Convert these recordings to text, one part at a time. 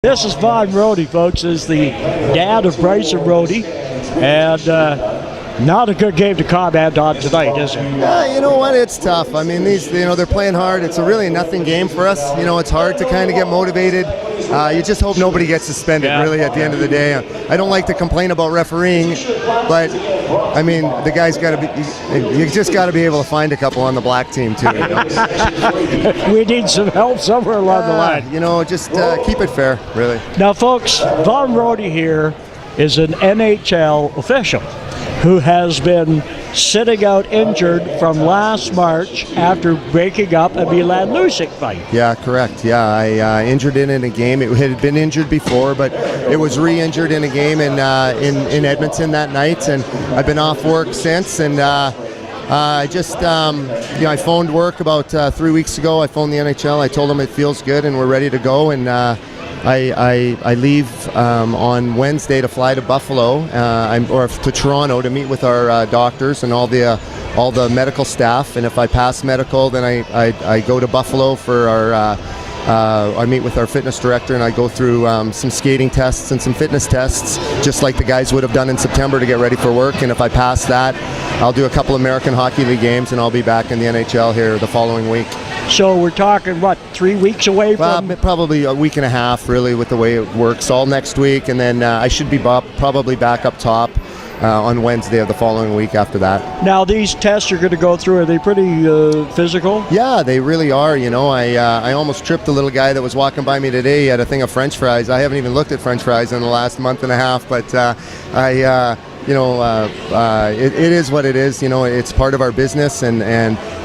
This is Vaughan Rody, folks. Is the dad of Bryson Rody, and not a good game to comment on tonight, is it? Yeah, you know what? It's tough. I mean, they're playing hard. It's a really nothing game for us. You know, it's hard to kind of get motivated. You just hope nobody gets suspended, really, at the end of the day. I don't like to complain about refereeing, but, I mean, the guy's got to be, you just got to be able to find a couple on the black team, too. You know? We need some help somewhere along the line. You know, just keep it fair, really. Now, folks, Vaughan Rody here is an NHL official who has been sitting out injured from last March after breaking up a Milan Lucic fight. Yeah, correct. Yeah, I injured it in a game. It had been injured before, but it was re-injured in a game in Edmonton that night, and I've been off work since. And I just, you know, I phoned work about 3 weeks ago. I phoned the NHL. I told them it feels good and we're ready to go. And I leave on Wednesday to fly to Buffalo, or to Toronto to meet with our doctors and all the medical staff. And if I pass medical, then I go to Buffalo for our. I meet with our fitness director and I go through some skating tests and some fitness tests, just like the guys would have done in September to get ready for work. And if I pass that, I'll do a couple American Hockey League games and I'll be back in the NHL here the following week. So we're talking, what, 3 weeks away from? Probably a week and a half, really, with the way it works. All next week, and then I should be probably back up top on Wednesday of the following week after that. Now, these tests you're going to go through, are they pretty physical? Yeah, they really are. You know, I almost tripped a little guy that was walking by me today. He had a thing of French fries. I haven't even looked at French fries in the last month and a half, but you know, it is what it is. You know, it's part of our business, and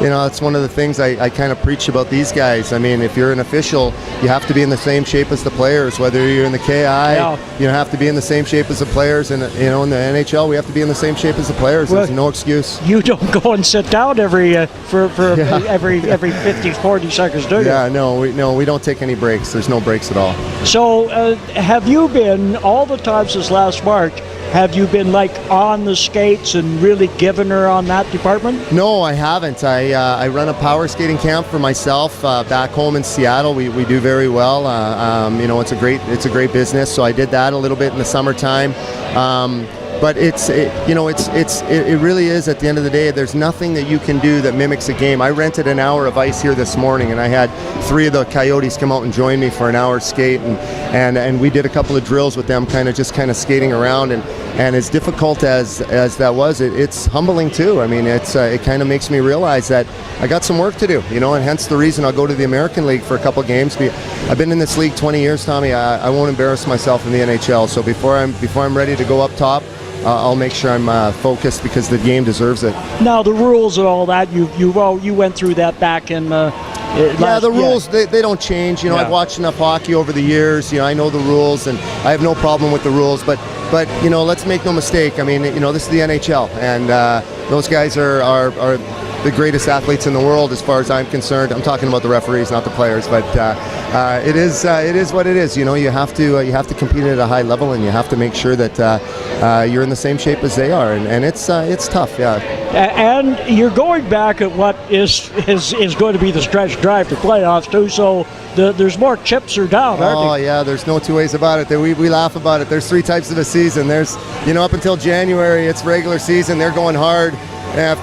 you know, it's one of the things I kind of preach about these guys. I mean, if you're an official, you have to be in the same shape as the players. Whether you're in the KI, you have to be in the same shape as the players, and you know, in the NHL, we have to be in the same shape as the players. There's no excuse. You don't go and sit down every 50, 40 seconds, do you? Yeah, no, we don't take any breaks. There's no breaks at all. So, have you been all the time since last March? Have you been like on the skates and really given her on that department? No, I haven't. I run a power skating camp for myself back home in Seattle. We do very well. You know, it's a great business. So I did that a little bit in the summertime. But you know, it really is, at the end of the day, there's nothing that you can do that mimics a game. I rented an hour of ice here this morning, and I had 3 of the Coyotes come out and join me for an hour skate, and we did a couple of drills with them, kind of skating around, and as difficult as that was, it's humbling too. I mean, it kind of makes me realize that I got some work to do, you know, and hence the reason I'll go to the American League for a couple games. I've been in this league 20 years, Tommy. I won't embarrass myself in the NHL. So before I'm ready to go up top, I'll make sure I'm focused, because the game deserves it. Now, the rules and all that, you went through that back in the rules, they don't change. You know, I've watched enough hockey over the years. You know, I know the rules, and I have no problem with the rules. But you know, let's make no mistake. I mean, you know, this is the NHL, and those guys are the greatest athletes in the world, as far as I'm concerned. I'm talking about the referees, not the players. But it is what it is. You know, you have to compete at a high level, and you have to make sure that you're in the same shape as they are, and it's tough. Yeah. And you're going back at what is going to be the stretch drive to playoffs too. So there's more chips are down, aren't they? Oh yeah, there's no two ways about it. We laugh about it. There's 3 types of a season. There's, you know, up until January, it's regular season. They're going hard.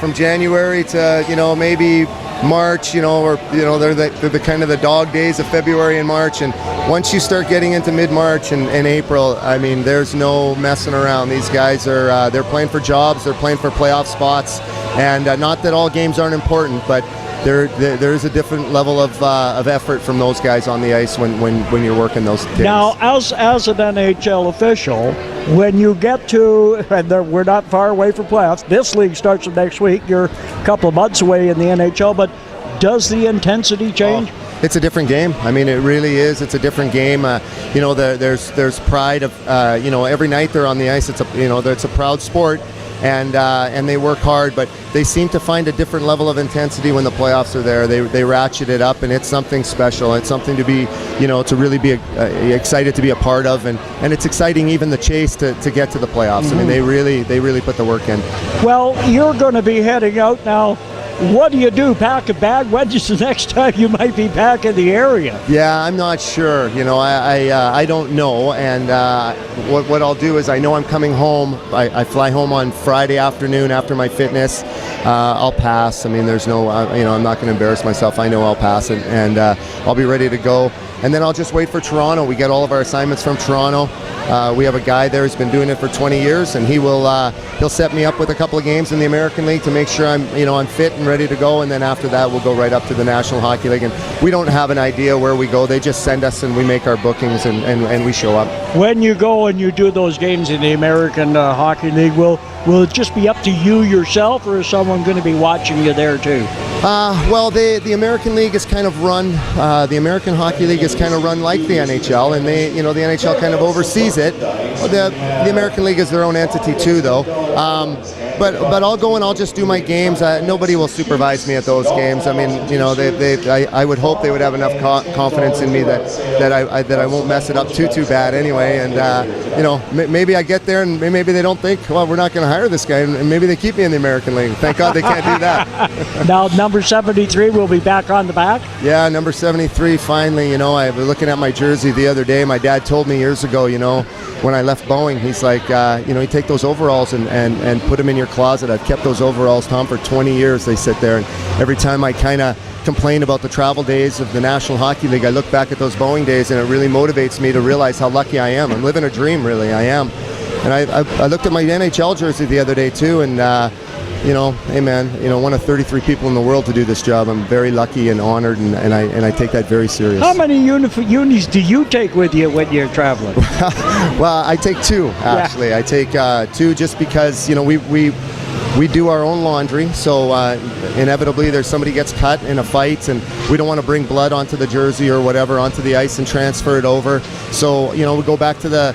From January to, you know, maybe March, you know, or, you know, they're the kind of the dog days of February and March. And once you start getting into mid-March and April, I mean, there's no messing around. These guys are they're playing for jobs, they're playing for playoff spots, and not that all games aren't important, but there is a different level of effort from those guys on the ice when you're working those days. Now, as an NHL official, when you get to, and we're not far away from playoffs, this league starts next week, you're a couple of months away in the NHL, but does the intensity change? It's a different game. I mean, it really is. It's a different game. You know, there's pride of, you know, every night they're on the ice. It's a proud sport. And they work hard, but they seem to find a different level of intensity when the playoffs are there. They ratchet it up, and it's something special. It's something to be, you know, to really be excited to be a part of, and it's exciting even the chase to get to the playoffs. I mean, they really put the work in. Well, you're going to be heading out now what do you do? Pack a bag? When's the next time you might be back in the area? Yeah, I'm not sure. I don't know. And what I'll do is I know I'm coming home. I fly home on Friday afternoon after my fitness. I'll pass. I mean, there's no, I'm not going to embarrass myself. I know I'll pass it, and I'll be ready to go. And then I'll just wait for Toronto. We get all of our assignments from Toronto. We have a guy there who's been doing it for 20 years, and he'll set me up with a couple of games in the American League to make sure I'm fit and ready to go. And then after that, we'll go right up to the National Hockey League. And we don't have an idea where we go. They just send us, and we make our bookings, and we show up. When you go and you do those games in the American Hockey League, will it just be up to you yourself, or is someone going to be watching you there too? Well, the American League is kind of run. The American Hockey League is kind of run like the NHL, and the NHL kind of oversees it. The American League is their own entity too, though. But I'll go and I'll just do my games. Nobody will supervise me at those games. I mean, I would hope they would have enough confidence in me that I won't mess it up too bad anyway. And maybe I get there and maybe they don't think, well, we're not going to hire this guy, and maybe they keep me in the American League. Thank God they can't do that. Now, number 73 will be back on the back. Yeah, number 73. Finally, I was looking at my jersey the other day. My dad told me years ago, when I left Boeing, he's like, you take those overalls and put them in your closet. I've kept those overalls, Tom, for 20 years. They sit there, and every time I kind of complain about the travel days of the National Hockey League, I look back at those Boeing days, and it really motivates me to realize how lucky I am. I'm living a dream, really. I am. And I looked at my NHL jersey the other day too, and hey man, one of 33 people in the world to do this job. I'm very lucky and honored, and I take that very serious. How many unis do you take with you when you're traveling? Well, I take two, actually. Yeah. I take two just because, we do our own laundry, so inevitably there's somebody gets cut in a fight, and we don't want to bring blood onto the jersey or whatever onto the ice and transfer it over. So, we go back to the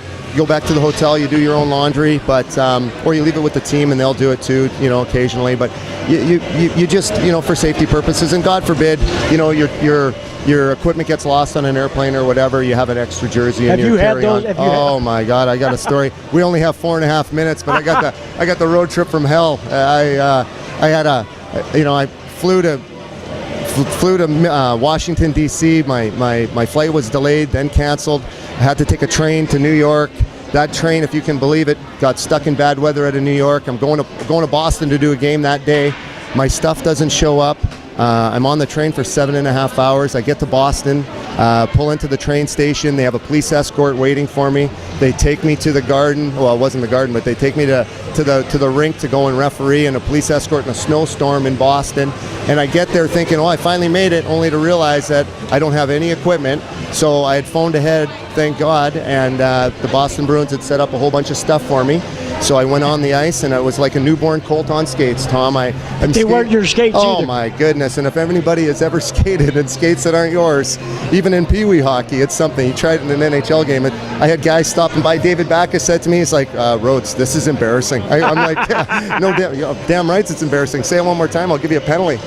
hotel, you do your own laundry, but or you leave it with the team and they'll do it too, occasionally. But you just, for safety purposes, and God forbid, your equipment gets lost on an airplane or whatever, you have an extra jersey in your carry-on. Oh my God, I got a story. We only have 4.5 minutes, but I got the road trip from hell. I flew to Washington D.C. My flight was delayed, then canceled. I had to take a train to New York. That train, if you can believe it, got stuck in bad weather out of New York. I'm going to Boston to do a game that day. My stuff doesn't show up. I'm on the train for 7.5 hours. I get to Boston, pull into the train station. They have a police escort waiting for me. They take me to the Garden. Well, it wasn't the Garden, but they take me to the rink to go and referee, and a police escort in a snowstorm in Boston. And I get there thinking, I finally made it, only to realize that I don't have any equipment. So I had phoned ahead, thank God, and the Boston Bruins had set up a whole bunch of stuff for me. So I went on the ice, and I was like a newborn colt on skates, Tom. They weren't your skates either. Oh, my goodness. And if anybody has ever skated in skates that aren't yours, even in Pee Wee hockey, it's something. You tried it in an NHL game. I had guys stopping by. David Backus said to me, he's like, Rhodes, this is embarrassing. I'm like, yeah, no, damn right it's embarrassing. Say it one more time, I'll give you a penalty.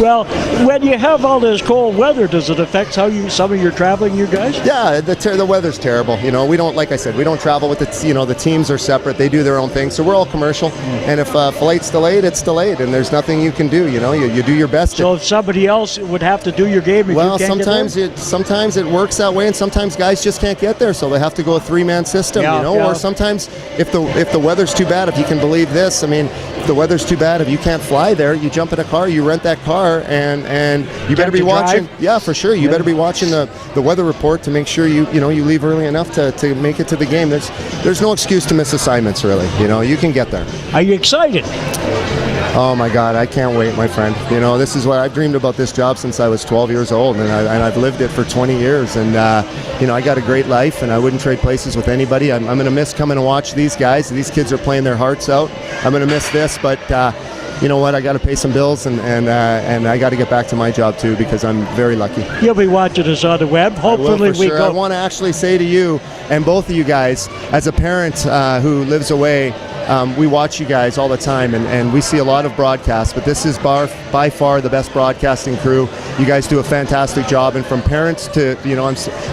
Well, when you have all this cold weather, does it affect some of your traveling, you guys? Yeah, the weather's terrible. We don't, like I said, we don't travel with the teams are separate. They do their own thing. So we're all commercial. And if a flight's delayed, it's delayed, and there's nothing you can do. You do your best. So if somebody else would have to do your game, if you can't sometimes it works that way, and sometimes guys just can't get there, so they have to go a three-man system. Or sometimes if the weather's too bad, if you can believe this, if the weather's too bad, if you can't fly there, you jump in a car, you rent that car, and you better be watching. Drive? Yeah, for sure. You better be watching the weather report to make sure you leave early enough to make it to the game. There's no excuse to miss assignments, really. You can get there. Are you excited? Oh my God, I can't wait, my friend. This is what I've dreamed about, this job since I was 12 years old, and I've lived it for 20 years. And I got a great life, and I wouldn't trade places with anybody. I'm going to miss coming to watch these guys. These kids are playing their hearts out. I'm going to miss this, but you know what? I got to pay some bills, and I got to get back to my job too, because I'm very lucky. You'll be watching us on the web. Hopefully, sure. I want to actually say to you and both of you guys, as a parent who lives away, we watch you guys all the time, and we see a lot of broadcasts, but this is by far the best broadcasting crew. You guys do a fantastic job, and from parents to,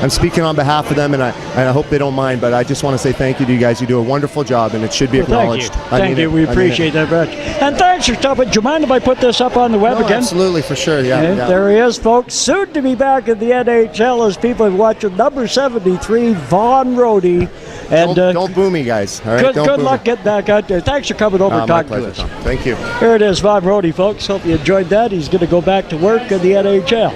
I'm speaking on behalf of them, and I hope they don't mind, but I just want to say thank you to you guys. You do a wonderful job, and it should be acknowledged. Thank you. We appreciate that very much. And thanks for stopping. Do you mind if I put this up on the web again? Absolutely, for sure. Yeah. There he is, folks. Soon to be back in the NHL as people have watched number 73, Vaughan Rody. And don't boo me, guys. All right? Good luck getting back out there. Thanks for coming over and talking to us. Tom. Thank you. Here it is, Vaughan Rody, folks. Hope you enjoyed that. He's going to go back to work in the NHL.